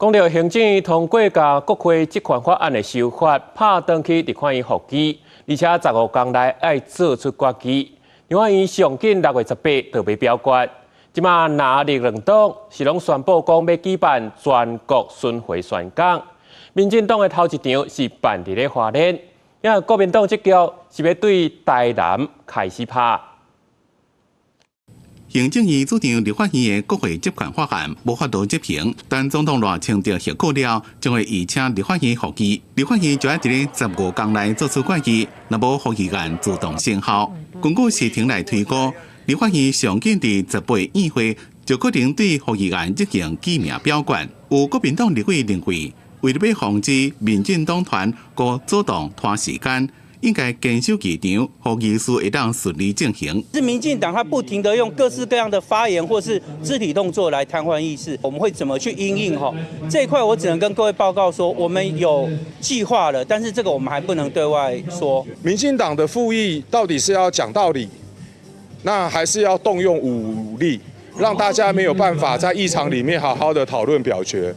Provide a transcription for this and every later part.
讲到行政院通过甲国会这款法案的修法，拍登去立法院复议，而且15天内要做出决议。立法院上紧6月18就要表决。即马拿力两党是拢宣布讲要举办全国巡回宣讲。民进党的头一场是办伫咧花莲，因为国民党这局是要对台南开始拍。 行政院主张立法院的国会接管法案无法度执行，但总统若清着效果了，将会议请立法院复议。立法院就要伫咧15天内做出决议，若无复议案自动生效。根据时程来推估，立法院上紧伫18日议会就可能对复议案进行记名表决。有国民党立委认为，为了要防止民进党团搁主动拖时间。 应该坚守议场，让议事会当顺利进行。是民进党他不停地用各式各样的发言或是肢体动作来瘫痪议事，我们会怎么去因应哈？这一块我只能跟各位报告说，我们有计划了，但是这个我们还不能对外说。民进党的复议到底是要讲道理，那还是要动用武力，让大家没有办法在议场里面好好的讨论表决？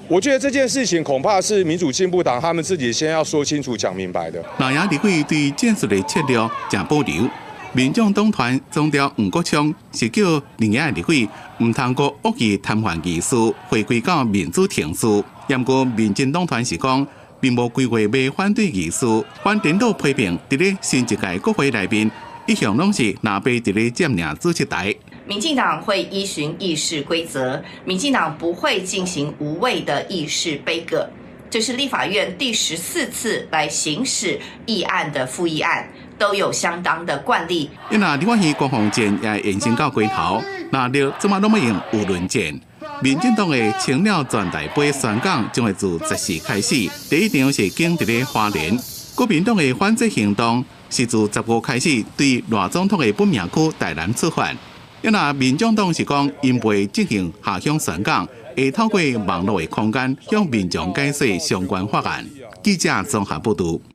我觉得这件事情恐怕是民主进步党他们自己先要说清楚、讲明白的。南洋立委对建设的策略正保留，民众党团总调黄国昌是叫另外立委唔通过恶意瘫痪议事，回归到民主程序。不过民进党团是讲，并无规划要反对议事，反颠倒批评伫咧新一届国会内面，一向拢是拿杯伫咧占领主席台。 民进党会依循议事规则，民进党不会进行无谓的议事杯葛。这是立法院第14次来行使议案的复议案，都有相当的惯例。因那立法院国防战也延伸到龟头，那了怎么拢要用有论战？民进党的青鸟全台杯宣讲将会自14开始，第一场是经伫咧花莲。国民党的反制行动是自15开始对赖总统的本命区台南出发。 因那民众党是讲，因为进行下乡宣讲，会透过网络的空间向民众解说相关法案。记者综合报道。